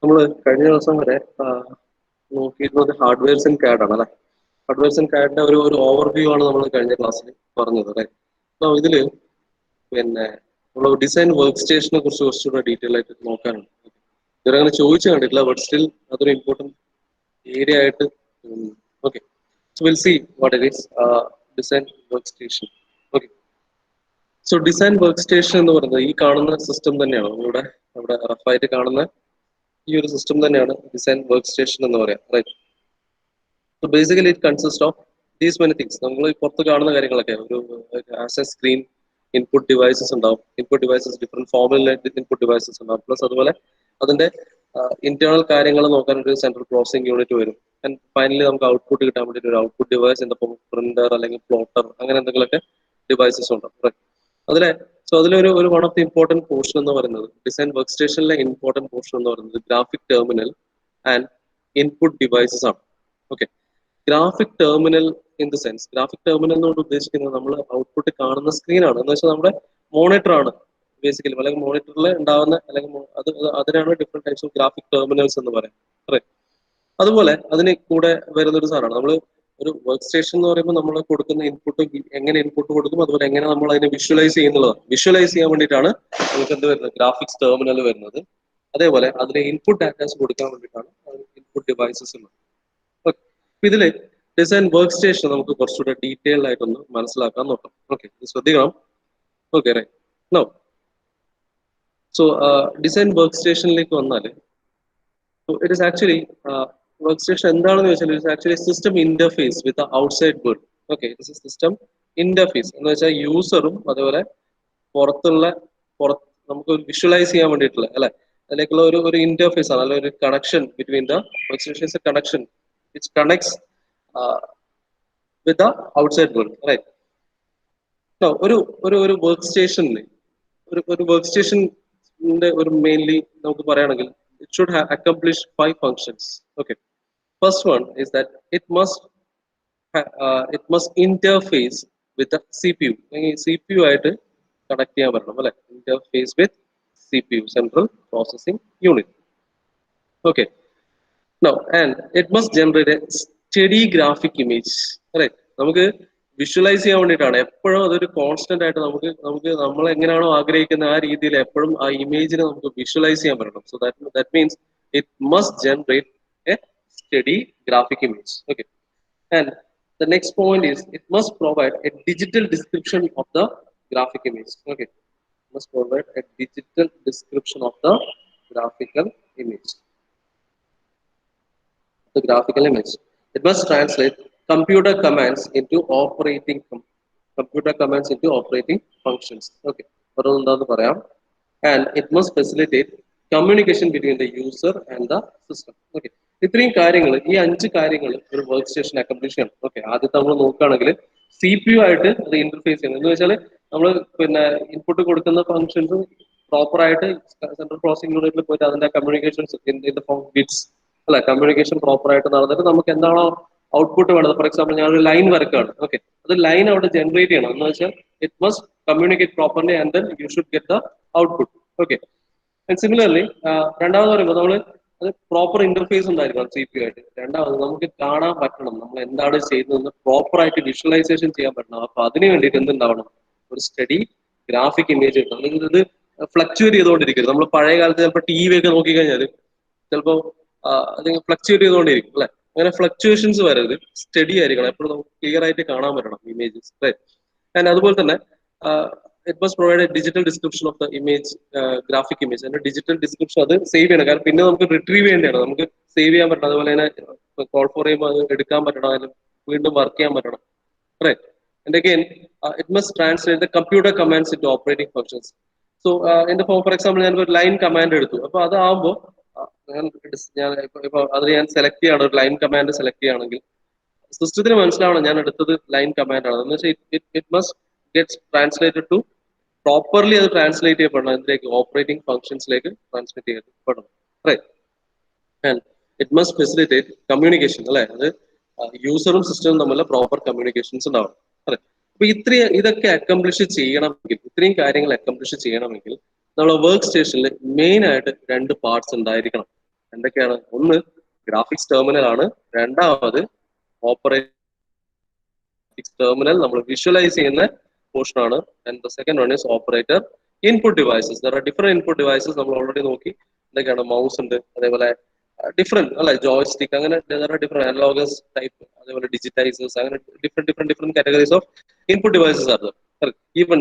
നമ്മൾ കഴിഞ്ഞ ദിവസം വരെ നോക്കിയിരുന്നത് ഹാർഡ്വെയർസ് ആൻഡ് CAD ആണ് അല്ലെ. ഹാർഡ്വെയർസ് ആൻഡ് CAD ഒരു ഓവർവ്യൂ ആണ് നമ്മൾ കഴിഞ്ഞ ക്ലാസ്സിൽ പറഞ്ഞത് അല്ലെ. അപ്പോൾ ഇതില് പിന്നെ നമ്മൾ ഡിസൈൻ വർക്ക് സ്റ്റേഷനെ കുറിച്ച് കുറച്ചുകൂടെ ഡീറ്റെയിൽ ആയിട്ട് നോക്കാനുണ്ട്. ഇതുവരെ അങ്ങനെ ചോദിച്ചു കണ്ടിട്ടില്ല, ബട്ട് സ്റ്റിൽ അതൊരു ഇമ്പോർട്ടൻറ്റ് ഏരിയ ആയിട്ട് തോന്നുന്നു. Okay, so will see what it is design work station. Okay, so design work station എന്ന് പറയുന്നത് ഈ കാണുന്ന സിസ്റ്റം തന്നെയാണ്. നമ്മളിവിടെ അവിടെ റഫായിട്ട് കാണുന്ന ഈ ഒരു സിസ്റ്റം തന്നെയാണ് ഡിസൈൻ വർക്ക് സ്റ്റേഷൻ എന്ന് പറയാം, right. So basically it consist of these many things. നമ്മൾ പുറത്ത് കാണുന്ന കാര്യങ്ങളൊക്കെ ഒരു as a screen, input devices ഉണ്ടാവും. ഇൻപുട്ട് ഡിവൈസസ് ഡിഫറെന്റ് ഫോമിലെ ഇൻപുട്ട് ഡിവൈസസ് ഉണ്ടാവും. പ്ലസ് അതുപോലെ അതിന്റെ ഇന്റേണൽ കാര്യങ്ങൾ നോക്കാൻ ഒരു സെൻട്രൽ പ്രോസസിംഗ് യൂണിറ്റ് വരും. ആൻഡ് ഫൈനലി നമുക്ക് ഔട്ട്പുട്ട് കിട്ടാൻ വേണ്ടിയിട്ട് ഒരു output device in the form printer അല്ലെങ്കിൽ പ്ലോട്ടർ അങ്ങനെ എന്തെങ്കിലുമൊക്കെ ഡിവൈസസ് ഉണ്ടാവും. അതിലെ അതിലൊരു one of the important portion എന്ന് പറയുന്നത് ഡിസൈൻ വർക്ക് സ്റ്റേഷനിലെ ഇമ്പോർട്ടൻറ്റ് പോർഷൻ എന്ന് പറയുന്നത് graphic terminal and input devices ആണ്. Okay, graphic terminal in the sense, graphic terminal എന്നോട് ഉദ്ദേശിക്കുന്നത് നമ്മൾ ഔട്ട്പുട്ട് കാണുന്ന സ്ക്രീനാണ്. എന്ന് വെച്ചാൽ നമ്മുടെ മോണിറ്റർ ആണ് ബേസിക്കലി, അല്ലെങ്കിൽ മോണിറ്ററിൽ ഉണ്ടാവുന്ന അല്ലെങ്കിൽ അതിനാണ് different types of graphic terminals എന്ന് പറയാം. അതുപോലെ അതിന് കൂടെ വരുന്നൊരു സാധനമാണ് നമ്മൾ ഒരു വർക്ക് സ്റ്റേഷൻ എന്ന് പറയുമ്പോൾ നമ്മൾ കൊടുക്കുന്ന ഇൻപുട്ട് എങ്ങനെ ഇൻപുട്ട് കൊടുക്കും, അതുപോലെ എങ്ങനെ നമ്മൾ അതിനെ വിഷ്വലൈസ് ചെയ്യുന്നുള്ളതാണ്. വിഷ്വലൈസ് ചെയ്യാൻ വേണ്ടിയിട്ടാണ് നമുക്ക് എന്ത് വരുന്നത്, ഗ്രാഫിക്സ് ടെർമിനൽ വരുന്നത്. അതേപോലെ അതിലെ ഇൻപുട്ട് ഡാറ്റാസ് കൊടുക്കാൻ വേണ്ടിയിട്ടാണ് ഇൻപുട്ട് ഡിവൈസസ് ഉള്ളത്. ഓക്കെ, ഇതില് ഡിസൈൻ വർക്ക് സ്റ്റേഷൻ നമുക്ക് കുറച്ചുകൂടെ ഡീറ്റെയിൽഡ് ആയിട്ടൊന്ന് മനസ്സിലാക്കാൻ നോക്കാം. ഓക്കെ, ശ്രദ്ധിക്കണം. Okay, right. No, so design work സ്റ്റേഷനിലേക്ക് വന്നാൽ it is actually work station എന്താണെന്ന് ചോദിച്ചാൽ it's actually system interface with outside world. Okay, it's a system interface എന്ന് വെച്ചാൽ യൂസറും അതുപോലെ പുറത്തുള്ള നമുക്ക് വിഷ്വലൈസ് ചെയ്യാൻ വേണ്ടിയിട്ടുള്ള അല്ലെ, അതിലേക്കുള്ള ഒരു ഇന്റർഫേസ് ആണ്, അല്ലെങ്കിൽ ഒരു connection between the work station. Is a connection which connects with the outside world, right. ഒരു വർക്ക് സ്റ്റേഷനിൽ ഒരു വർക്ക് സ്റ്റേഷന്റെ ഒരു മെയിൻലി നമുക്ക് പറയുകയാണെങ്കിൽ it should have accomplished 5 functions. Okay, first one is that it must interface with the CPU. CPU ആയിട്ട് connect ചെയ്യാൻ പറ്റണം അല്ലെ, interface with CPU, central processing unit. Okay, now and it must generate a steady graphic image, right. നമുക്ക് visualise ചെയ്യാൻ വേണ്ടിയിട്ടാണ് എപ്പോഴും അതൊരു constant ആയിട്ട് നമുക്ക് നമ്മൾ എങ്ങനെയാണോ ആഗ്രഹിക്കുന്ന ആ രീതിയിൽ എപ്പോഴും ആ ഇമേജിനെ നമുക്ക് വിഷ്വലൈസ് ചെയ്യാൻ പറ്റണം. So that means it must generate A study graphic image. Okay, and the next point is it must provide A digital description of the graphic image. Okay, must provide a digital description of the graphical image. The graphical image. It must translate computer commands into operating functions. Okay, and it must facilitate communication between the user and the system. Okay, ഇത്രയും കാര്യങ്ങൾ, ഈ 5 കാര്യങ്ങൾ ഒരു work station accomplish ചെയ്യണം. Okay, ആദ്യത്തെ നമ്മൾ നോക്കുകയാണെങ്കിൽ CPU ആയിട്ട് അത് ഇന്റർഫേസ് ചെയ്യണം. എന്ന് വെച്ചാൽ നമ്മൾ ഇൻപുട്ട് കൊടുക്കുന്ന ഫംഗ്ഷൻസ് പ്രോപ്പർ ആയിട്ട് സെൻട്രൽ പ്രോസസിംഗ് യൂണിറ്റിൽ പോയിട്ട് അതിന്റെ communications in the form bits അല്ല, കമ്മ്യൂണിക്കേഷൻ പ്രോപ്പർ ആയിട്ട് നടന്നിട്ട് നമുക്ക് എന്താണോ ഔട്ട്പുട്ട് വേണ്ടത്. ഫോർ എക്സാമ്പിൾ ഞാൻ ഒരു ലൈൻ വരക്കാണ്. ഓക്കെ, അത് ലൈൻ അവിടെ ജനറേറ്റ് ചെയ്യണം. എന്ന് വെച്ചാൽ it must communicate properly and then you should get the output. Okay, and similarly രണ്ടാമത് പറയുമ്പോൾ നമ്മൾ അത് പ്രോപ്പർ ഇന്റർഫേസ് ഉണ്ടായിരിക്കണം CPU ആയിട്ട്. രണ്ടാമത് നമുക്ക് കാണാൻ പറ്റണം നമ്മൾ എന്താണ് ചെയ്യുന്നതെന്ന് പ്രോപ്പർ ആയിട്ട് വിഷ്വലൈസേഷൻ ചെയ്യാൻ പറ്റണം. അപ്പൊ അതിന് വേണ്ടിയിട്ട് എന്തുണ്ടാവണം, ഒരു സ്റ്റഡി ഗ്രാഫിക് ഇമേജ് കിട്ടണം. അല്ലെങ്കിൽ ഇത് ഫ്ലക്ച്വേറ്റ് ചെയ്തുകൊണ്ടിരിക്കരുത്. നമ്മൾ പഴയ കാലത്ത് ചിലപ്പോൾ TV ഒക്കെ നോക്കിക്കഴിഞ്ഞാൽ ചിലപ്പോൾ അല്ലെങ്കിൽ ഫ്ലക്ച്വേറ്റ് ചെയ്തുകൊണ്ടിരിക്കും അല്ലെ. അങ്ങനെ ഫ്ലക്ച്വേഷൻസ് വരരുത്, സ്റ്റഡി ആയിരിക്കണം. എപ്പോഴും നമുക്ക് ക്ലിയർ ആയിട്ട് കാണാൻ പറ്റണം ഇമേജസ്, റൈറ്റ്. ആൻഡ് അതുപോലെ തന്നെ it must provide A digital description of the image, graphic image. അതിന്റെ ഡിജിറ്റൽ ഡിസ്ക്രിപ്ഷൻ അത് സേവ് ചെയ്യണം. കാരണം പിന്നെ നമുക്ക് റിട്രീവ് ചെയ്യേണ്ടതാണ്, നമുക്ക് സേവ് ചെയ്യാൻ പറ്റണം. അതുപോലെ തന്നെ കോൾ ഫോർ ചെയ്യുമ്പോൾ അത് എടുക്കാൻ പറ്റണം, അതിന് വീണ്ടും വർക്ക് ചെയ്യാൻ പറ്റണം, right. And again it must translate the computer commands into operating functions. So എന്റെ ഫോർ എക്സാമ്പിൾ ഞാൻ ഒരു ലൈൻ കമാൻഡ് എടുത്തു. അപ്പൊ അതാവുമ്പോൾ ഇപ്പൊ അത് ഞാൻ സെലക്ട് ചെയ്യാണ്, ഒരു ലൈൻ കമാൻഡ് സെലക്ട് ചെയ്യുകയാണെങ്കിൽ സിസ്റ്റത്തിന് മനസ്സിലാവണം ഞാൻ എടുത്തത് ലൈൻ കമാൻഡ് ആണ്. എന്ന് വെച്ചാൽ it must gets translated to properly അത് ട്രാൻസ്ലേറ്റ് ചെയ്യപ്പെടണം ഇതിലേക്ക്, ഓപ്പറേറ്റിംഗ് ഫംഗ്ഷൻസിലേക്ക് ട്രാൻസ്ലേറ്റ് ചെയ്യപ്പെടണം, right. And it must facilitate communication അല്ലെ, അത് യൂസറും സിസ്റ്റവും തമ്മിലുള്ള പ്രോപ്പർ കമ്മ്യൂണിക്കേഷൻസ് ഉണ്ടാവണം, അല്ലെ. അപ്പൊ ഇതൊക്കെ അക്കംപ്ലിഷ് ചെയ്യണമെങ്കിൽ, ഇത്രയും കാര്യങ്ങൾ അക്കംപ്ലിഷ് ചെയ്യണമെങ്കിൽ നമ്മൾ വർക്ക് സ്റ്റേഷനിൽ മെയിൻ ആയിട്ട് 2 പാർട്സ് ഉണ്ടായിരിക്കണം. എന്തൊക്കെയാണ്? ഒന്ന് ഗ്രാഫിക്സ് ടെർമിനൽ ആണ്, രണ്ടാമത് ഓപ്പറേറ്റിംഗ് ടെർമിനൽ നമ്മൾ വിഷ്വലൈസ് ചെയ്യുന്ന പോർഷൻ ആണ്, and the second one is operator input devices. There are different input devices. നമ്മൾ ഓൾറെഡി നോക്കി എന്തൊക്കെയാണ്? മൗസ് ഉണ്ട്, അതേപോലെ ഡിഫറെന്റ് അല്ലെ, ജോയ്സ്റ്റിക്, അങ്ങനെ ഡിഫറെന്റ് അനലോഗസ് ടൈപ്പ്, അതേപോലെ ഡിജിറ്റൈസേഴ്സ്, അങ്ങനെ different categories of input devices ആണ്. ഈവൻ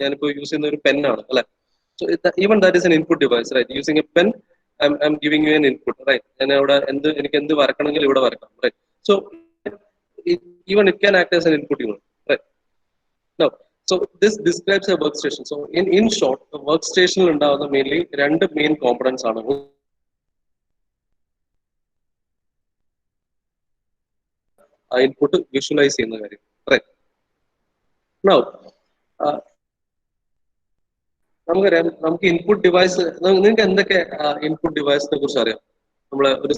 ഞാനിപ്പോ യൂസ് ചെയ്യുന്ന ഒരു പെന്നാണ് അല്ലെ, so even that is an input device, right? Using a pen I'm giving you an input, right? ഞാൻ ഇവിടെ എനിക്ക് എന്ത് വരക്കണമെങ്കിൽ ഇവിടെ വരക്കാം, right? So even it can act as an input unit, right? Now, so this describes a workstation. So in short, a workstation ഉണ്ടാവുന്ന mainly രണ്ട് main components ആണ്. ആ ഇൻപുട്ട് വിഷ്വലൈസ് ചെയ്യുന്ന കാര്യം, റൈറ്റ്? നൗ നമുക്കറിയാം, നമുക്ക് ഇൻപുട്ട് ഡിവൈസ്, നിങ്ങൾക്ക് എന്തൊക്കെ ഇൻപുട്ട് ഡിവൈസിനെ കുറിച്ച് അറിയാം? നമ്മളെ ഒരു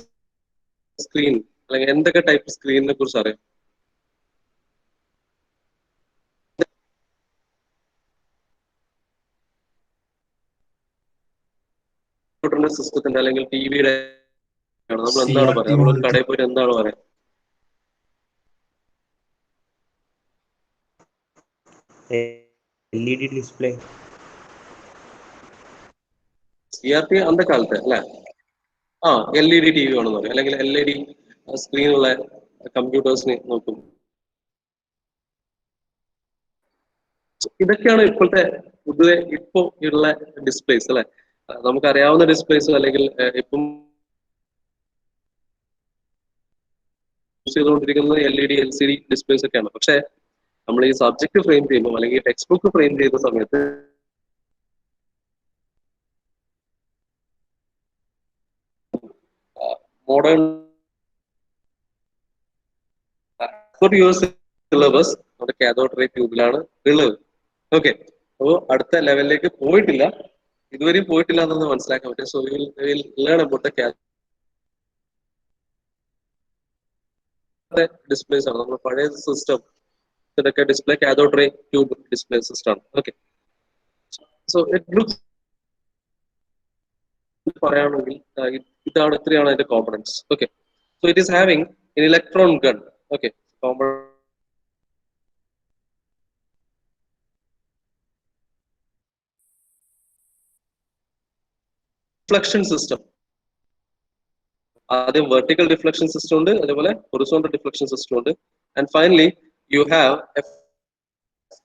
സ്ക്രീൻ അല്ലെങ്കിൽ എന്തൊക്കെ ടൈപ്പ് സ്ക്രീനിനെ കുറിച്ച് അറിയാം? കമ്പ്യൂട്ടറിന്റെ സിസ്റ്റത്തിന്റെ അല്ലെങ്കിൽ ടിവിയുടെ നമ്മൾ എന്താണ് പറയുക? നമ്മളൊരു കടയിൽ പോയിട്ട് എന്താണ് പറയുക? LED display. CRT അന്ത കാലത്ത് അല്ലെ, LED TV ആണെന്ന് പറയും, അല്ലെങ്കിൽ LED സ്ക്രീനുള്ള കമ്പ്യൂട്ടേഴ്സിനെ നോക്കും. ഇതൊക്കെയാണ് ഇപ്പോഴത്തെ പൊതുവെ ഇപ്പൊ ഉള്ള ഡിസ്പ്ലേസ് അല്ലെ. നമുക്കറിയാവുന്ന ഡിസ്പ്ലേസ് അല്ലെങ്കിൽ ഇപ്പം യൂസ് ചെയ്തുകൊണ്ടിരിക്കുന്നത് LED LCD ഡിസ്പ്ലേസ് ഒക്കെയാണ്. പക്ഷെ നമ്മൾ ഈ സബ്ജക്ട് ഫ്രെയിം ചെയ്യുമ്പോൾ അല്ലെങ്കിൽ ടെക്സ്റ്റ് ബുക്ക് ഫ്രെയിം ചെയ്യുന്ന സമയത്ത് മോഡേൺ സിലബസ് നമ്മുടെ കാഥോഡ് റേ ട്യൂബിലാണ് ഉള്ളത്. ഓക്കെ, അപ്പോൾ അടുത്ത ലെവലിലേക്ക് പോയിട്ടില്ല, ഇതുവരെയും പോയിട്ടില്ല എന്നൊന്ന് മനസ്സിലാക്കാൻ പറ്റും. So will learn about the displays ആണ്. നമ്മൾ പഴയ സിസ്റ്റം ഇതൊക്കെ display cathode ray tube display system ആണ്. ഓക്കെ, സോ ഇറ്റ് ലുക്സ് പറയുകയാണെങ്കിൽ ഇത്രയാണ് അതിന്റെ components. Okay, so it is having an electron gun. Okay, deflection system. ആദ്യം vertical deflection system ഉണ്ട്, അതേപോലെ horizontal deflection system ഉണ്ട്, and finally you have a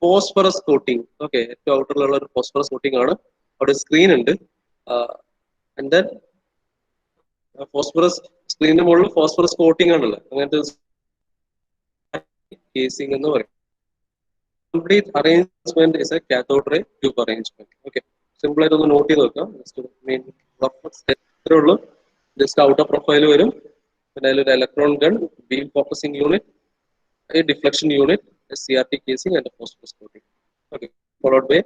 phosphorus coating. Okay, ഏറ്റവും ഔട്ടറിലുള്ള ഒരു phosphorus coating ആണ്. അവിടെ സ്ക്രീൻ ഉണ്ട്, and then ഫോസ്ഫറസ് സ്ക്രീനിന് മുകളിൽ ഫോസ്ഫറസ് കോട്ടിംഗ് ആണല്ലോ, അങ്ങനത്തെ കേസിംഗ് എന്ന് പറയും. Complete arrangement is a cathode ray tube arrangement. Okay, simple ആയിട്ട് ഒന്ന് നോട്ട് ചെയ്ത് വെക്കാം. ഇത്രേ ഉള്ളൂ. ജസ്റ്റ് ഔട്ടർ പ്രൊഫൈൽ വരും, പിന്നെ അതിലൊരു electron gun, beam focusing unit, a deflection unit, a CRT casing, and a phosphorus coating. Okay, followed by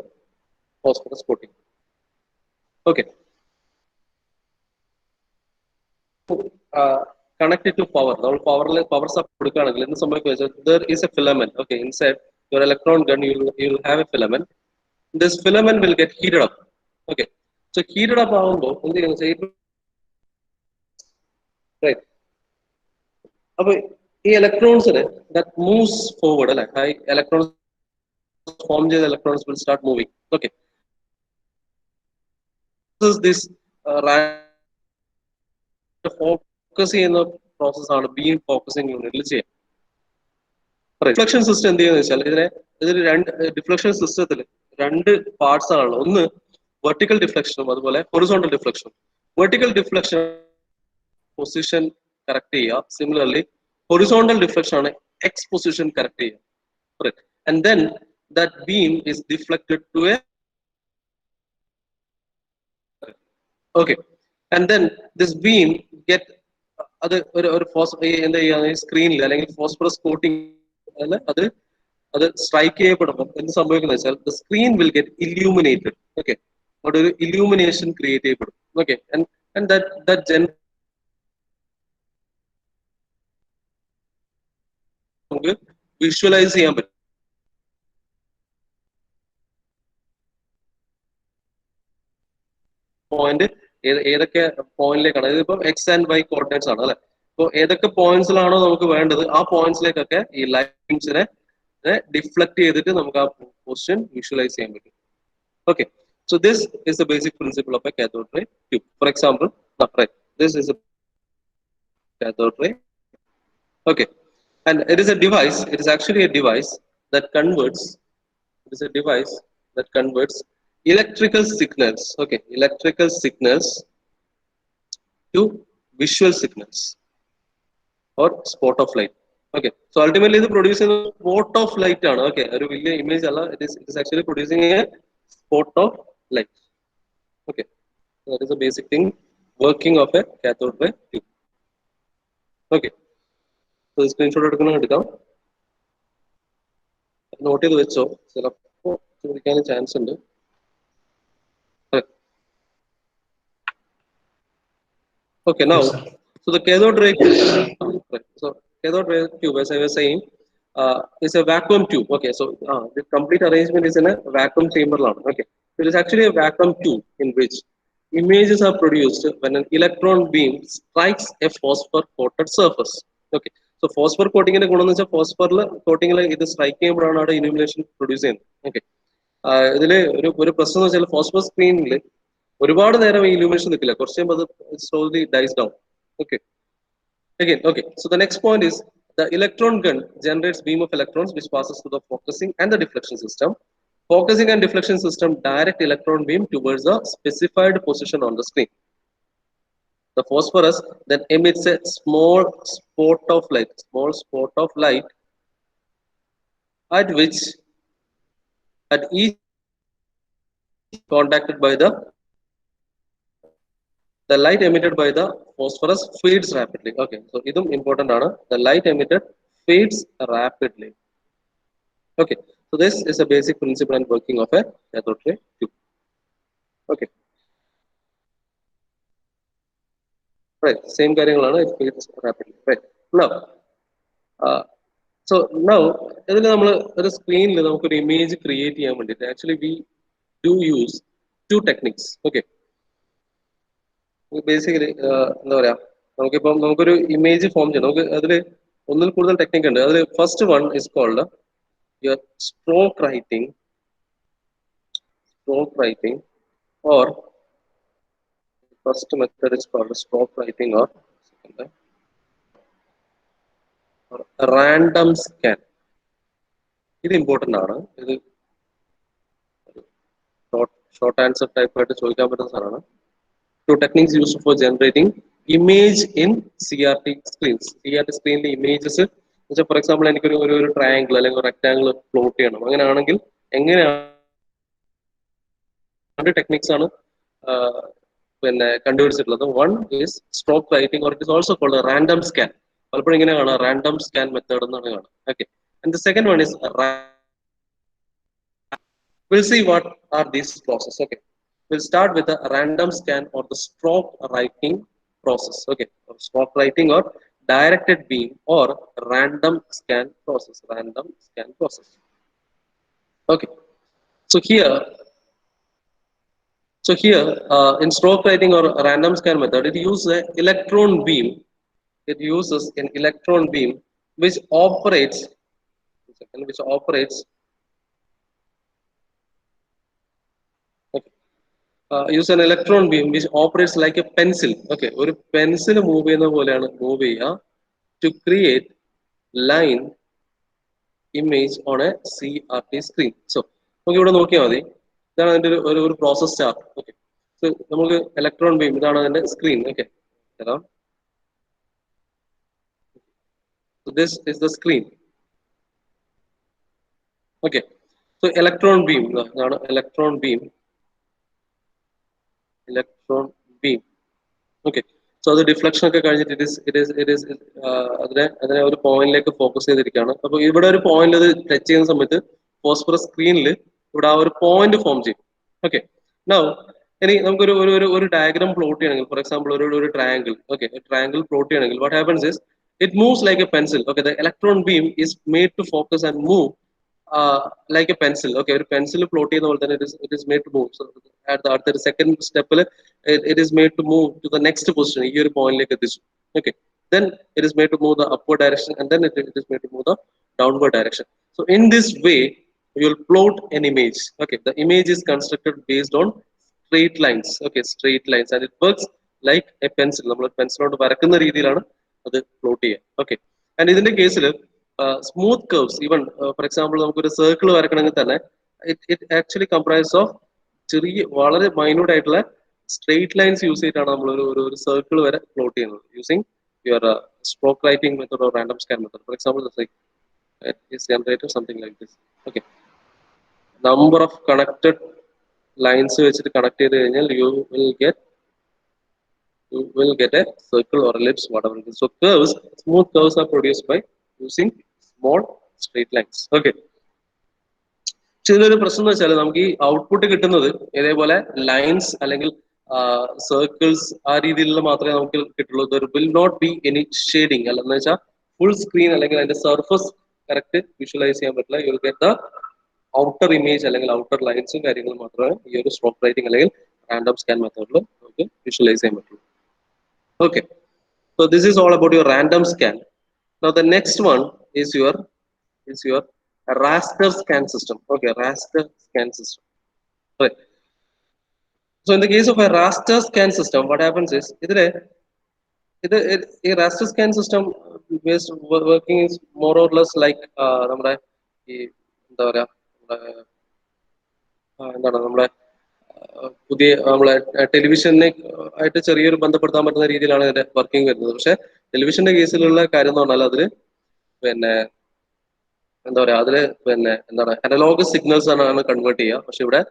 phosphorus coating. Okay. Connected to power. Now power supply. There is a filament. Okay, inside your electron gun, you will have a filament. This filament will get heated up. Okay, so heated up right. The electrons that moves forward, like electrons form, the electrons will start moving. Okay, this focus ചെയ്യുന്ന process ആണ് beam focusing യൂണിറ്റിൽ ചെയ്യുക. Deflection system എന്ത് ചെയ്യുന്നത് വെച്ചാൽ ഇതിൽ രണ്ട് deflection സിസ്റ്റത്തിൽ രണ്ട് പാർട്സ് ആണ്. ഒന്ന് വെർട്ടിക്കൽ ഡിഫ്ലക്ഷനും അതുപോലെ ഹൊറിസോണ്ടൽ ഡിഫ്ലക്ഷനും. വെർട്ടിക്കൽ ഡിഫ്ലക്ഷൻ പൊസിഷൻ കറക്റ്റ് ചെയ്യുക, സിമിലർലി ഹൊറിസോണ്ടൽ ഡിഫ്ലക്ഷൻ ആണ് എക്സ് പൊസിഷൻ കറക്റ്റ് ചെയ്യുക. And then that beam is deflected to a okay, and then this beam get അത് ഒരു എന്താ ചെയ്യുക, സ്ക്രീനിൽ അല്ലെങ്കിൽ ഫോസ്ഫറസ് കോട്ടിംഗ് അത് സ്ട്രൈക്ക് ചെയ്യപ്പെടുമ്പോൾ എന്ത് സംഭവിക്കുന്നത് വെച്ചാൽ the screen will get illuminated. Okay, അവിടെ ഒരു ഇല്യൂമിനേഷൻ ക്രിയേറ്റ് ചെയ്യപ്പെടും. Okay, and that നമുക്ക് വിഷ്വലൈസ് ചെയ്യാൻ പറ്റും. പോയിന്റ് ഏതൊക്കെ പോയിന്റിലേക്കാണ്, ഇതിപ്പം എക്സ് ആൻഡ് വൈ കോർഡിനേറ്റ്സ് ആണ് അല്ലെ. അപ്പോൾ ഏതൊക്കെ പോയിന്റ്സിലാണോ നമുക്ക് വേണ്ടത് ആ പോയിന്റ്സിലേക്കൊക്കെ ഈ ലൈൻസിനെ ഡിഫ്ലക്ട് ചെയ്തിട്ട് നമുക്ക് ആ പൊസിഷൻ വിഷ്വലൈസ് ചെയ്യാൻ പറ്റും. Okay, so this is the basic principle of a cathode ray tube. For example, right, this is a cathode ray. Okay, and it is a device. It is actually a device that converts. It is a device that converts electrical signals. Okay, electrical signals to visual signals or spot of light. Okay, so ultimately the producing a spot of light ആണ്. Okay, ഒരു വലിയ image അല്ല, it is actually producing a spot of light. Okay, so that is the basic thing working of a cathode ray tube. Okay, so screenshot എടുക്കാം, not ചെയ്ത് വെച്ചോ, ചിലപ്പോൾ ചോദിക്കാൻ chance ഉണ്ട്. Okay, now, Yes, so the cathode ray tube, so cathode ray tube, as I was saying, is a vacuum tube. Okay, so the complete arrangement is in a vacuum chamber. Okay, it is actually a vacuum tube in which images are produced when an electron beam strikes a phosphor coated surface. Okay, so phosphor coating in a phosphor coating like this strike illumination producing. Okay, ഇതില് പ്രശ്നം എന്ന് വെച്ചാൽ phosphor സ്ക്രീനിൽ ഒരുപാട് നേരം ഈ illumination നിൽക്കില്ല, കുറച്ച് കഴിയുമ്പോൾ അത് slowly dies down. Okay, again, okay, so the next point is the electron gun generates beam of electrons which passes through the focusing and the deflection system. Focusing and deflection system direct electron beam towards a specified position on the screen. The phosphorus then emits a small spot of light at which at each contacted by the light emitted by the phosphorus fades rapidly. Okay, so this is important. The light emitted fades rapidly. Okay, so this is a basic principle and working of a cathode ray tube. Okay, right, same കാര്യങ്ങളാണ്, it fades rapidly. Right, now, so now ഇതിൽ നമ്മൾ ഒരു സ്ക്രീനിൽ നമുക്കൊരു image create ചെയ്യാൻ വേണ്ടിയിട്ട് actually we do use two techniques. Okay, basically എന്താ പറയാ, നമുക്കൊരു ഇമേജ് ഫോം ചെയ്യാം. നമുക്ക് അതിൽ ഒന്നിൽ കൂടുതൽ ടെക്നിക് ഉണ്ട്. അതിൽ first one is called stroke writing or first method is called stroke writing or random scan. ഇത് ഇമ്പോർട്ടന്റ് ആണ്. ഇത് ഷോർട്ട് ആൻസർ ടൈപ്പ് ആയിട്ട് ചോദിക്കാൻ പറ്റുന്ന സാധനമാണ്. Two techniques used for generating image in CRT screens. CRT സ്ക്രീനിൽ ഇമേജസ് വെച്ചാൽ for example എനിക്കൊരു ഒരു ട്രയാങ്കിൾ അല്ലെങ്കിൽ റെക്ടാങ്കിൾ പ്ലോട്ട് ചെയ്യണം. അങ്ങനെയാണെങ്കിൽ എങ്ങനെയാണ് ടെക്നിക്സ് ആണ് പിന്നെ കണ്ടുപിടിച്ചിട്ടുള്ളത്. One is stroke writing or it is also called random scan. പലപ്പോഴും ഇങ്ങനെ കാണാം, റാൻഡം സ്കാൻ മെത്തേഡ് എന്നാണ് കാണാം. Okay, and the second one is we'll see what are these processes. Okay, we'll start with the random scan or the stroke writing process. Okay, or stroke writing or directed beam or random scan process. Okay, so here in stroke writing or random scan method, it uses an electron beam. Which operates use an electron beam which operates like a pencil. Okay, ഒരു pencil move ചെയ്യുന്ന പോലെയാണ് move ചെയ്യുക to create line image on a CRT screen. So നമുക്ക് ഇവിടെ നോക്കിയാൽ മതി, ഇതാണ് അതിന്റെ ഒരു പ്രോസസ് ചാർട്ട്. ഓക്കെ, സോ നമുക്ക് ഇലക്ട്രോൺ ബീം, ഇതാണ് അതിന്റെ screen. Okay, so this is the screen. Okay, so electron beam, ഇതാണ് electron beam. Okay, so the deflection ഒക്കെ കഴിഞ്ഞിട്ട് it is അതിനെ ഒരു പോയിന്റിലേക്ക് ഫോക്കസ് ചെയ്തിരിക്കുകയാണ്. അപ്പൊ ഇവിടെ ഒരു പോയിന്റ് അത് ടച്ച് ചെയ്യുന്ന സമയത്ത് ഫോസ്ഫറസ് സ്ക്രീനിൽ ഇവിടെ ആ ഒരു പോയിന്റ് ഫോം ചെയ്യും. ഓക്കെ, നൗ ഇനി നമുക്കൊരു ഒരു ഡയഗ്രാം പ്ലോട്ട് ചെയ്യണമെങ്കിൽ, ഫോർ എക്സാമ്പിൾ ഒരു ട്രയാങ്കിൾ. ഓക്കെ, ട്രയാങ്കിൾ പ്ലോട്ട് ചെയ്യണമെങ്കിൽ what happens is it moves like a pencil. Okay, the electron beam is made to focus and move like a pencil. Okay, ഒരു pencil plot ചെയ്യുന്ന പോലെ തന്നെ it is made to move. So at the second step it is made to move to the next position. ഈ ഒരു പോയിന്റിലേക്ക് എത്തിച്ചു. Okay, then it is made to move the upward direction, and then it is made to move the downward direction. So in this way you will plot an image. Okay, the image is constructed based on straight lines. Okay, straight lines, and it works like a pencil. നമ്മൾ pencil കൊണ്ട് വരക്കുന്ന രീതിയിലാണ് അത് plot ചെയ്യുക. Okay, and ഇതിന്റെ കേസിൽ smooth curves, even for example നമുക്കൊരു circle വരക്കണമെങ്കിൽ തന്നെ ഇറ്റ് ആക്ച്വലി കംപ്രൈസ് ഓഫ് ചെറിയ വളരെ മൈന്യൂട്ട് ആയിട്ടുള്ള സ്ട്രെയിറ്റ് ലൈൻസ് യൂസ് ചെയ്തിട്ടാണ് നമ്മൾ ഒരു സർക്കിൾ വരെ പ്ലോട്ട് ചെയ്യുന്നത് using your stroke writing method or random scan method. For example is generated something like this. Okay, number of connected lines വെച്ചിട്ട് connect ചെയ്ത് കഴിഞ്ഞാൽ you will get a circle or ellipse, whatever it is. So curves, smooth curves are produced by using small straight lines. Okay, ഇതിലൊരു പ്രശ്നം എന്ന് വെച്ചാൽ നമുക്ക് ഈ output കിട്ടുന്നത് ഇതേപോലെ ലൈൻസ് അല്ലെങ്കിൽ സർക്കിൾസ് ആ രീതിയിലുള്ള മാത്രമേ നമുക്ക് കിട്ടുള്ളൂ. There will not be any shading. അല്ലെന്ന് വെച്ചാൽ ഫുൾ സ്ക്രീൻ അല്ലെങ്കിൽ അതിന്റെ സർഫസ് കറക്റ്റ് വിഷ്വലൈസ് ചെയ്യാൻ പറ്റില്ല. You will get the outer image അല്ലെങ്കിൽ ഔട്ടർ ലൈൻസും കാര്യങ്ങളും മാത്രമേ ഈ ഒരു സ്ട്രോക്ക് റൈറ്റിംഗ് അല്ലെങ്കിൽ റാൻഡം സ്കാൻ മെത്തേഡിൽ നമുക്ക് വിഷ്വലൈസ് ചെയ്യാൻ പറ്റുള്ളൂ. Okay, so this is all about your random scan. Now the next one is your raster scan system. Okay, raster scan system. Right. So in the case of a raster scan system, what happens is a raster scan system based working is more or less like നമ്മുടെ ഈ എന്താ പറയാ എന്താണ് നമ്മുടെ പുതിയ നമ്മളെ ടെലിവിഷനെ ആയിട്ട് ചെറിയൊരു ബന്ധപ്പെടുത്താൻ പറ്റുന്ന രീതിയിലാണ് ഇതിന്റെ വർക്കിംഗ് വരുന്നത്. പക്ഷെ ടെലിവിഷന്റെ കേസിലുള്ള കാര്യം എന്ന് പറഞ്ഞാൽ അതില് പിന്നെ എന്താ പറയാ അതില് പിന്നെ എന്താണ് അനലോഗസ് സിഗ്നൽസ് ആണ് കൺവേർട്ട് ചെയ്യുക. പക്ഷെ ഇവിടെ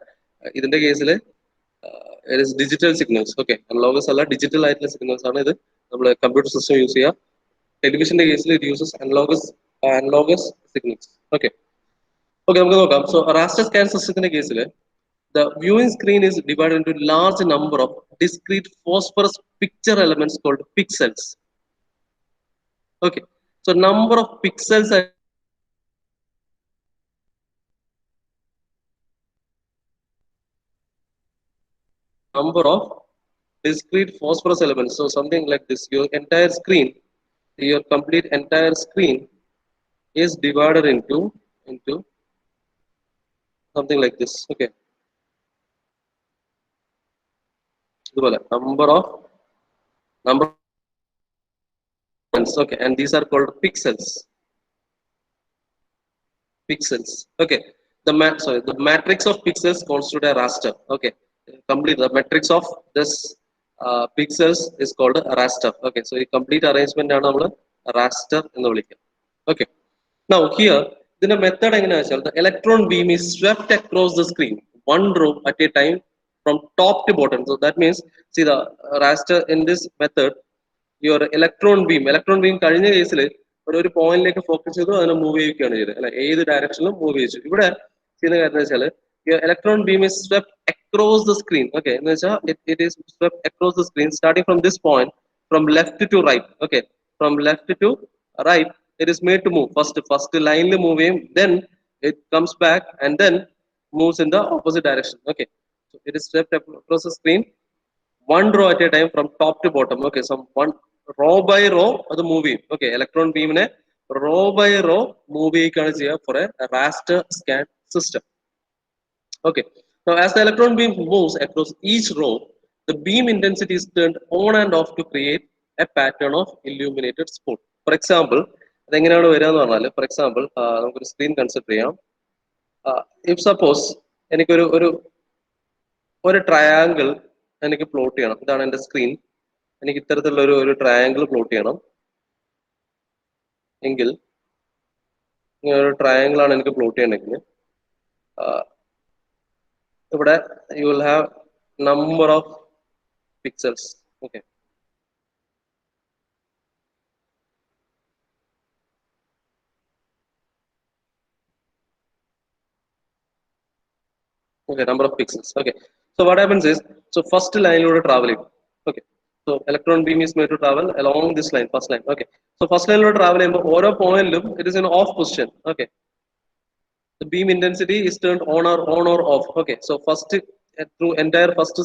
ഇതിന്റെ കേസിൽ ഡിജിറ്റൽ സിഗ്നൽസ്. ഓക്കെ, അനലോഗസ് അല്ല, ഡിജിറ്റൽ ആയിട്ടുള്ള സിഗ്നൽസ് ആണ് ഇത് നമ്മൾ കമ്പ്യൂട്ടർ സിസ്റ്റം യൂസ് ചെയ്യുക. ടെലിവിഷന്റെ കേസിൽ it uses analogous signals. Okay okay നമുക്ക് നോക്കാം. സോ റാസ്റ്റർ സ്കാൻ സിസ്റ്റത്തിന്റെ കേസിൽ the viewing screen is divided into large number of discrete phosphorus picture elements called pixels. Okay, so number of pixels are number of discrete phosphorus elements. So something like this, your entire screen, your complete entire screen is divided into something like this. Okay, number of okay, and these are called pixels. Okay, the matrix of pixels constitute a raster. Okay, complete the matrix of this pixels is called a raster. Okay, so a complete arrangement ആണ് നമ്മൾ raster എന്ന് വിളിക്കുക. Okay, now here ഇതിന്റെ method എങ്ങനെയാണെന്ന് വെച്ചാൽ the electron beam is swept across the screen one row at a time from top to bottom. So that means, see the raster in this method, your electron beam കഴിഞ്ഞ കേസിൽ ഒരു പോയിന്റിലേക്ക് focus ചെയ്തു അതിനെ move ചെയ്യുകയാണ് ചെയ്തത് അല്ലെ, ഏത് ഡയറക്ഷനിലും മൂവ് ചെയ്യിച്ചു. ഇവിടെ ചെയ്യുന്ന കാര്യം വെച്ചാൽ electron beam is swept across the screen. Okay, എന്ന് വെച്ചാൽ it is swept across the screen starting from this point from left to right. Okay, from left to right it is made to move. First line move ചെയ്യും, then it comes back and then moves in the opposite direction. Okay, so it is swept across the screen one row at a time from top to bottom. Okay, so one row by row അത് move ചെയ്യും. Okay, electron beam നെ row by row move ചെയ്യിക്കുകയാണ് ചെയ്യുക for a raster scan system. Okay, now as the electron beam moves across each row, the beam intensity is turned on and off to create a pattern of illuminated spot. For example, അതെങ്ങനെയാണ് വരിക എന്ന് പറഞ്ഞാൽ, for example നമുക്കൊരു screen consider ചെയ്യാം. If suppose എനിക്കൊരു ഒരു triangle എനിക്ക് plot ചെയ്യണം. ഇതാണ് എൻ്റെ സ്ക്രീൻ. എനിക്ക് ഇത്തരത്തിലുള്ള ഒരു ട്രയാങ്കിൾ പ്ലോട്ട് ചെയ്യണം എങ്കിൽ, ഒരു ട്രയാങ്കിൾ ആണ് എനിക്ക് പ്ലോട്ട് ചെയ്യണമെങ്കിൽ ഇവിടെ you will have number of pixels. Okay, number of pixels. Okay, so what happens is, so first line lode travel ചെയ്യും. Okay, so electron beam is made to travel along this line, first line. Okay, so first line lode travel ചെയ്യുമ്പോൾ ഓരോ പോയിന്റിലും it is in off position. Okay, the beam intensity is turned on or off. Okay, so first through entire first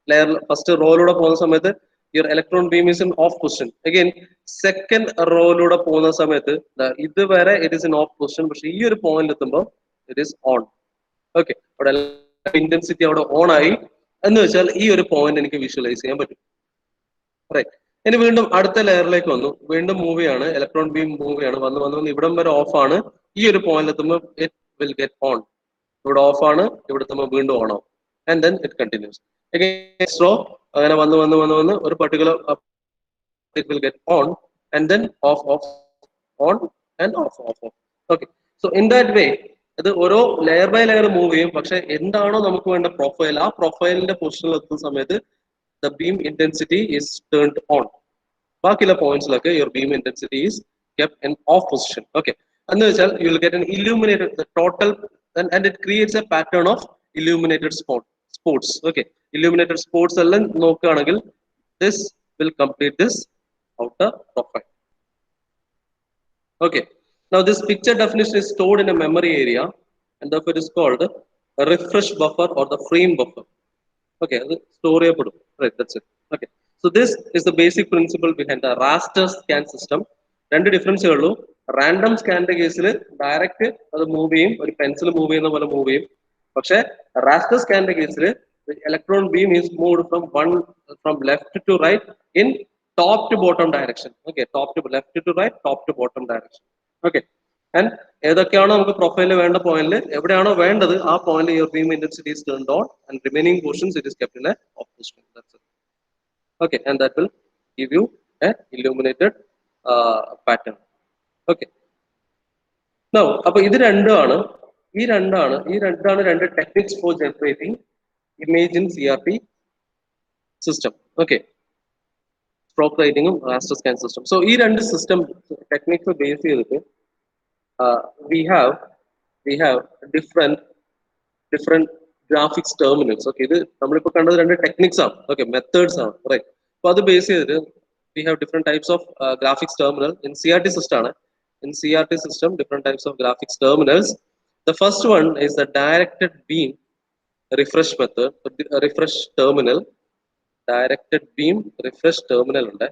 layer, first row looda പോകുന്ന സമയത്ത് your electron beam is in off position. Again, second row looda പോകുന്ന സമയത്ത് ഇതുവരെ it is in off position, പക്ഷേ ഈ ഒരു point എത്തുമ്പോൾ it is on. Okay, അവിടെ ഇന്റൻസിറ്റി അവിടെ ഓൺ ആയി എന്ന് വെച്ചാൽ ഈ ഒരു പോയിന്റ് എനിക്ക് വിഷ്വലൈസ് ചെയ്യാൻ പറ്റും. റൈറ്റ്, ഇനി വീണ്ടും അടുത്ത ലെയറിലേക്ക് വന്നു, വീണ്ടും മൂവ് ചെയ്യാണ്, ഇലക്ട്രോൺ ബീം മൂവ് ചെയ്യാണ്, വന്ന് ഇവിടം വരെ ഓഫ് ആണ്. ഈ ഒരു പോയിന്റ് എത്തുമ്പോൾ ഇറ്റ് വിൽ ഗെറ്റ് ഓൺ. ഇവിടെ ഓഫ് ആണ്, ഇവിടെ എത്തുമ്പോൾ വീണ്ടും ഓൺ ആവും. And then it continuous again slow. അങ്ങനെ വന്ന് ഒരു particular it will get on and then of on and of. Okay, so in that way അത് ഓരോ ലെയർ ബൈ ലെയർ മൂവ് ചെയ്യും. പക്ഷെ എന്താണോ നമുക്ക് വേണ്ട പ്രൊഫൈൽ, ആ പ്രൊഫൈലിന്റെ പൊസിഷനിൽ എത്തുന്ന സമയത്ത് the beam intensity is turned on. ബാക്കിയുള്ള പോയിന്റ്സിലൊക്കെ your beam intensity is kept in off position. Okay, എന്ന് വെച്ചാൽ you will get an illuminated the total and it creates a pattern of illuminated spots. Okay, illuminated spots എല്ലാം നോക്കുകയാണെങ്കിൽ this will complete this outer profile. Okay, now this picture definition is stored in a memory area and therefore it is called a refresh buffer or the frame buffer. Okay, store ചെയ്യപ്പെടും. Right, that's it. Okay, so this is the basic principle behind the raster scan system. രണ്ട് ഡിഫറൻസേ ഉള്ളൂ. Random സ്കാനിന്റെ കേസിൽ direct അത് move ചെയ്യും, ഒരു pencil move ചെയ്യുന്ന പോലെ move ചെയ്യും. പക്ഷെ റാസ്റ്റർ സ്കാനിന്റെ കേസിൽ electron beam is moved from left to right in top to bottom direction. Okay, left to right, top to bottom direction. Okay, and ഏതൊക്കെയാണോ നമുക്ക് പ്രൊഫൈലിൽ വേണ്ട പോയിന്റിൽ എവിടെയാണോ വേണ്ടത് ആ point your beam intensity is turned on and remaining portions it is kept in a off position. That's it. Okay, and that will give you a illuminated pattern. Okay, now appo idu രണ്ടാണ് രണ്ട് techniques for generating image in CRT system. Okay, stroke writing ഉം raster scan system. So ഈ രണ്ട് system techniques base ചെയ്തിട്ട് we have different graphics terminals. Okay, ഇത് നമ്മളിപ്പോ കണ്ടത് രണ്ട് ടെക്നിക്സ് ആണ്. Okay, methods ആണ്. Right, അപ്പൊ അത് ബേസ് ചെയ്തിട്ട് we have different types of graphics terminal in CRT system. In CRT system, different types of graphics terminals. The first one is the directed beam refresh method, refresh terminal. Directed beam refresh terminal ഉണ്ട്.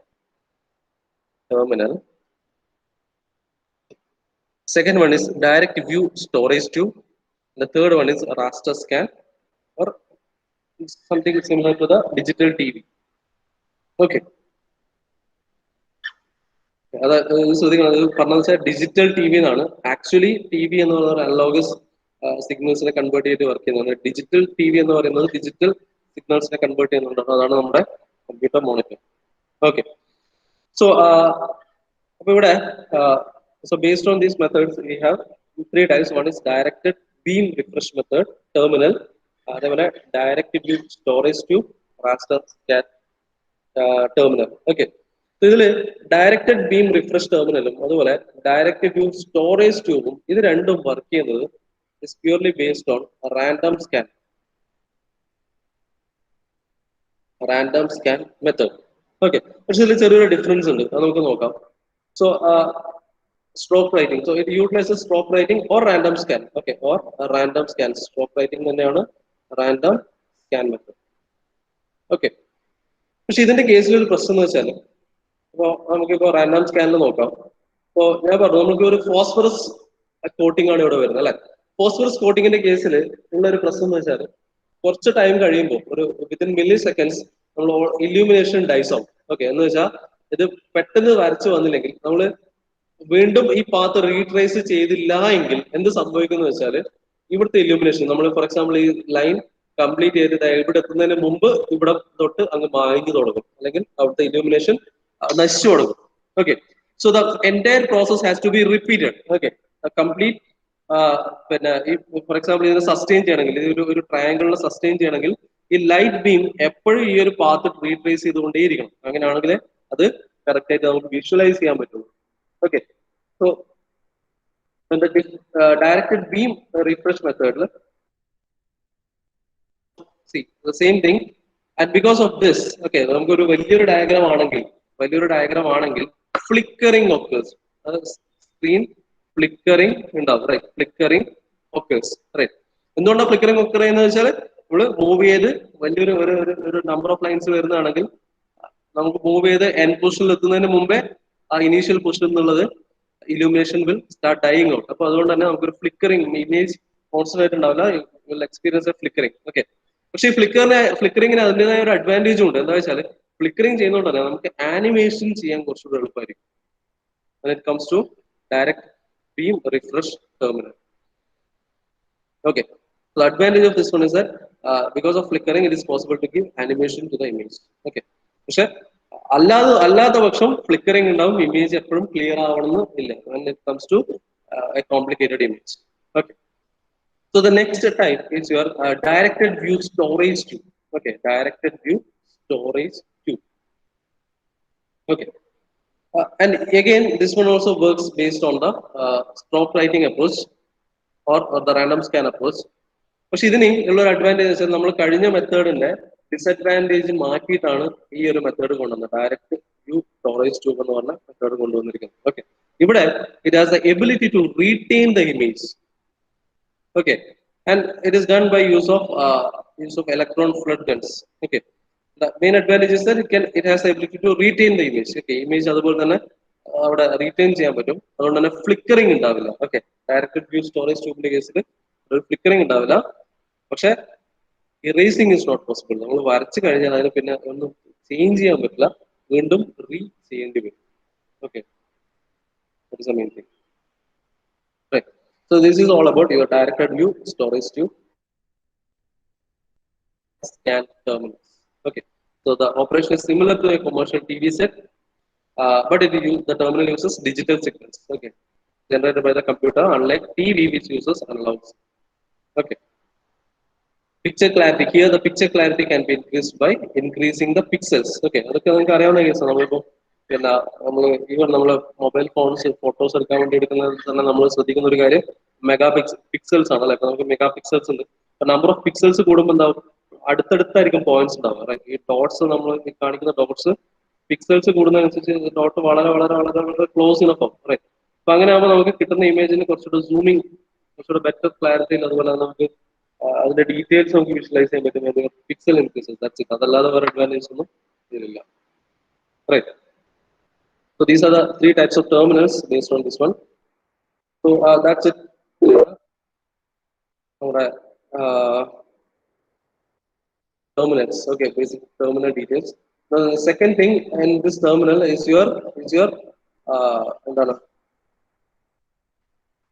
Second one is direct view storage tube. The third one is raster scan or something similar to the digital TV. Okay. Digital T V എന്നാണ്. Actually T V എന്ന് പറയുന്നത് analogous സിഗ്നൽസിനെ convert ചെയ്ത് work ചെയ്യുന്നതാണ്. Digital T V എന്ന് പറയുന്നത് digital സിഗ്നൽസിനെ convert ചെയ്യുന്നുണ്ട്. അതാണ് നമ്മുടെ കമ്പ്യൂട്ടർ മോണിറ്റർ. ഓക്കെ, സോ അപ്പൊ ഇവിടെ so based on these methods we have three types. One is directed beam refresh method terminal, അതേപോലെ direct view storage tube, raster scan terminal. Okay, so ഇതില് directed beam refresh ടെർമിനലും അതുപോലെ direct view storage ട്യൂബും ഇത് രണ്ടും work ചെയ്യുന്നത് is purely based on random scan method. Okay, പക്ഷെ ഇതിൽ ചെറിയൊരു ഡിഫറൻസ് ഉണ്ട്, അത് നമുക്ക് നോക്കാം. So stroke writing, so it utilizes stroke writing or random scan. Okay, or random scan. Stroke writing തന്നെയാണ് random scan method. Okay, പക്ഷെ ഇതിന്റെ കേസിൽ ഒരു പ്രശ്നം എന്ന് വെച്ചാൽ ഇപ്പോ നമുക്കിപ്പോ റാൻഡം സ്കാനിൽ നോക്കാം. ഇപ്പോ ഞാൻ പറഞ്ഞു നമുക്ക് ഒരു ഫോസ്ഫറസ് കോട്ടിംഗ് ആണ് ഇവിടെ വരുന്നത് അല്ലെ. ഫോസ്ഫറസ് കോട്ടിങ്ങിന്റെ കേസിൽ ഉള്ള ഒരു പ്രശ്നം എന്ന് വെച്ചാൽ കുറച്ച് ടൈം കഴിയുമ്പോൾ ഒരു വിത്തിൻ മില്ലി സെക്കൻഡ്സ് നമ്മൾ ഇല്യൂമിനേഷൻ ഡൈസ് ആവും. ഓക്കെ, എന്ന് വെച്ചാൽ ഇത് പെട്ടെന്ന് വരച്ചു വന്നില്ലെങ്കിൽ നമ്മൾ വീണ്ടും ഈ പാത്ത് റീട്രേസ് ചെയ്തില്ല എങ്കിൽ എന്ത് സംഭവിക്കുന്നു വെച്ചാൽ ഇവിടുത്തെ ഇല്യൂമിനേഷൻ നമ്മൾ ഫോർ എക്സാമ്പിൾ ഈ ലൈൻ കംപ്ലീറ്റ് ചെയ്ത് ഇവിടെ എത്തുന്നതിന് മുമ്പ് ഇവിടെ തൊട്ട് അങ്ങ് മായ്ഞ്ഞു തുടങ്ങും, അല്ലെങ്കിൽ അവിടുത്തെ ഇല്യൂമിനേഷൻ നശിച്ചു തുടങ്ങും. Okay, so the entire process has to be repeated. Okay, complete പിന്നെ ഈ ഫോർ എക്സാമ്പിൾ ഇതിനെ സസ്റ്റെയിൻ ചെയ്യണമെങ്കിൽ ഒരു ട്രയാങ്കിളിനെ സസ്റ്റെയിൻ ചെയ്യണമെങ്കിൽ ഈ ലൈറ്റ് ബീം എപ്പോഴും ഈ ഒരു പാത്ത് റീട്രേസ് ചെയ്തുകൊണ്ടേയിരിക്കണം. അങ്ങനെയാണെങ്കിൽ അത് കറക്റ്റ് ആയിട്ട് നമുക്ക് വിഷ്വലൈസ് ചെയ്യാൻ പറ്റുള്ളൂ. Okay, so the directed beam refresh method, see the same thing, and because of this, okay, നമുക്ക് ഒരു വലിയൊരു ഡയഗ്രാം ആണെങ്കിൽ flickering occurs. Screen ഫ്ലിക്കറിംഗ് ഉണ്ടാവും, റൈറ്റ്? Flickering occurs, right? എന്തുകൊണ്ടാണ് ഫ്ലിക്കറിംഗ് ഒക്കർ ചെയ്യുന്നത് വെച്ചാൽ നമ്മള് മൂവ് ചെയ്ത് വലിയൊരു ഒരു നമ്പർ ഓഫ് ലൈൻസ് വരുന്നതാണെങ്കിൽ നമുക്ക് മൂവ് ചെയ്ത് എൻ പൊസിഷനിൽ എത്തുന്നതിന് മുമ്പേ ആ ഇനീഷ്യൽ പൊസിഷൻ എന്നുള്ളത് illumination will start dying out. അപ്പൊ അതുകൊണ്ട് തന്നെ നമുക്കൊരു ഫ്ലിക്കറിംഗ് ഇമേജ് കോൺസ്റ്റന്റ് ആയിട്ട് ഉണ്ടാവില്ല, വിൽ എക്സ്പീരിയൻസ് ഫ്ലിക്കറിംഗ്. ഓക്കെ, പക്ഷേ ഈ ഫ്ലിക്കറിങ്ങിന് അതിൻ്റെതായ ഒരു അഡ്വാൻറ്റേജും ഉണ്ട്. എന്താ വെച്ചാൽ ഫ്ലിക്കറിംഗ് ചെയ്യുന്നതുകൊണ്ട് തന്നെ നമുക്ക് ആനിമേഷൻ ചെയ്യാൻ കുറച്ചുകൂടി എളുപ്പമായിരിക്കും. when it comes to direct beam refresh terminal. Okay, so the advantage of this one is that because of flickering, it is possible to give animation to the image. Okay, പക്ഷെ അല്ലാത്ത പക്ഷം flickering ഉണ്ടാവും, image എപ്പോഴും clear ആവണമെന്ന് ഇല്ല when it comes to a complicated image. Okay, so the next type is your directed view storage tube. Okay, directed view storage tube. Okay, and again, this one also works based on the stroke writing approach or the random scan approach. പക്ഷെ ഇതിന് ഉള്ള ഒരു advantage വെച്ചാൽ നമ്മൾ കഴിഞ്ഞ മെത്തേഡിന്റെ disadvantage മാറ്റിയിട്ടാണ് ഈ ഒരു method കൊണ്ടുവന്നത്, ഡയറക്റ്റ് വ്യൂ സ്റ്റോറേജ് ട്യൂബ് എന്ന് പറഞ്ഞ മെത്തേഡ് കൊണ്ടുവന്നിരിക്കുന്നത്. ഓക്കെ, ഇവിടെ it has the ability to retain the image. Okay, and it is done by use of electron flood guns. Okay, the main advantage is that it has the ability to retain the image. Okay, image അതുപോലെ തന്നെ അവിടെ retain ചെയ്യാൻ പറ്റും, അതുകൊണ്ട് തന്നെ flickering ഉണ്ടാവില്ല. Okay, directed view storage ട്യൂബിന്റെ കേസിൽ ഒരു ഫ്ലിക്കറിംഗ് ഉണ്ടാവില്ല, പക്ഷെ ഇറേസിംഗ് ഇസ് നോട്ട് പോസിബിൾ. നമ്മൾ വരച്ചു കഴിഞ്ഞാൽ അതിന് പിന്നെ ഒന്നും ചേഞ്ച് ചെയ്യാൻ പറ്റില്ല, വീണ്ടും റീ ചെയ്യേണ്ടി വരും. Okay, that is the main thing. Right, so this is all about your directed view storage tube scan terminals. Okay, so the operation is similar to a commercial TV set, but the terminal uses digital signals. Okay, generated by the computer, unlike TV which uses analog. Okay, picture clarity. Here the picture clarity can be increased by increasing the pixels. Okay, അതൊക്കെ നമുക്ക് അറിയാവുന്ന കേസാണ്. നമ്മളിപ്പോൾ പിന്നെ നമ്മൾ mobile phones photos എടുക്കാൻ വേണ്ടി എടുക്കുന്നത് തന്നെ നമ്മൾ ശ്രദ്ധിക്കുന്ന ഒരു കാര്യം പിക്സൽസ് ആണ് അല്ലെ. ഇപ്പൊ നമുക്ക് മെഗാ പിക്സൽസ് ഉണ്ട്. നമ്പർ ഓഫ് പിക്സൽസ് കൂടുമ്പോൾ എന്താവും, അടുത്തടുത്തായിരിക്കും പോയിന്റ്സ് ഉണ്ടാവുക. ഈ ഡോട്ട്സ് നമ്മൾ കാണിക്കുന്ന ഡോട്ട്സ് പിക്സൽസ് കൂടുന്നതനുസരിച്ച് ഡോട്ട് വളരെ വളരെ വളരെ വളരെ ക്ലോസ് ഇനപ്പം. റൈറ്റ്, അപ്പൊ അങ്ങനെ ആകുമ്പോൾ നമുക്ക് കിട്ടുന്ന ഇമേജിന് കുറച്ചുകൂടെ സൂമിങ്, കുറച്ചുകൂടെ ബെറ്റർ ക്ലാരിറ്റിയിൽ, അതുപോലെ നമുക്ക് അതിന്റെ ഡീറ്റെയിൽസ് നമുക്ക് വിഷ്വലൈസ് ചെയ്യാൻ പറ്റും. Pixel increases, that's it. അതല്ലാതെ വേറെ അഡ്വാൻറ്റേജ് ഒന്നും ഇതിലില്ല. Right, so these are the three types of terminals based on this one. So that's it. നമ്മുടെ terminals. Okay, basic terminal details. The second thing in this terminal is your എന്താണ്,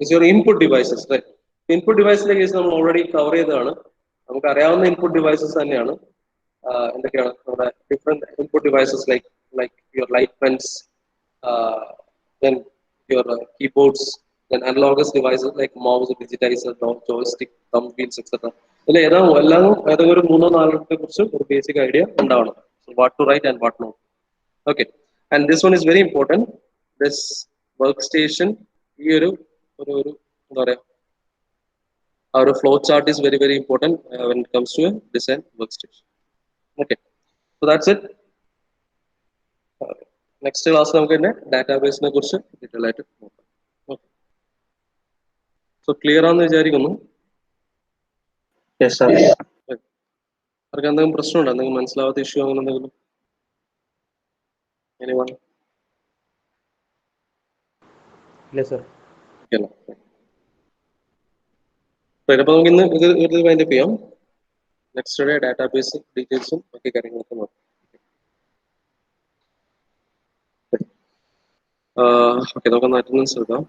is your input devices. Right, input device case നമ്മൾ already cover ചെയ്തതാണ്. നമുക്ക് അറിയാവുന്ന input devices തന്നെയാണ്. എന്തൊക്കെയാണ് നമ്മുടെ different input devices like your light pens, then your keyboards, then analogous devices like mouse, digitizer, joystick, thumb wheels, etc. ഇതിൽ എല്ലാം ഒരു മൂന്നോ നാലിനെ കുറിച്ച് ഒരു ബേസിക് ഐഡിയ ഉണ്ടാവണം. What to write and what not. Okay, and this one is very important. This work station, ഈ ഒരു എന്താ പറയാ, ആ ഒരു flow chart is very very important when it comes to a design workstation. Okay, so that's it. Next class നമുക്ക് തന്നെ ഡാറ്റാബേസിനെ കുറിച്ച് detail ആയിട്ട് നോക്കാം. ഓക്കെ, സോ ക്ലിയർ ആണെന്ന് വിചാരിക്കുന്നു. അവർക്ക് എന്തെങ്കിലും പ്രശ്നമുണ്ടോ, എന്തെങ്കിലും മനസ്സിലാവാത്ത ഇഷ്യൂ അങ്ങനെ എന്തെങ്കിലും? എനിവൺ? ഇല്ല സർ. അപ്പൊ നമുക്ക് ഇന്ന് ഇത് വൈൻഡപ്പ് ചെയ്യാം. നെക്സ്റ്റ് ഡേ ഡാറ്റാബേസ് ഡീറ്റെയിൽസും ഒക്കെ കാര്യങ്ങളൊക്കെ നോക്കാം. ഓക്കെ, നമുക്ക് അറ്റൻഡൻസ് എടുക്കാം.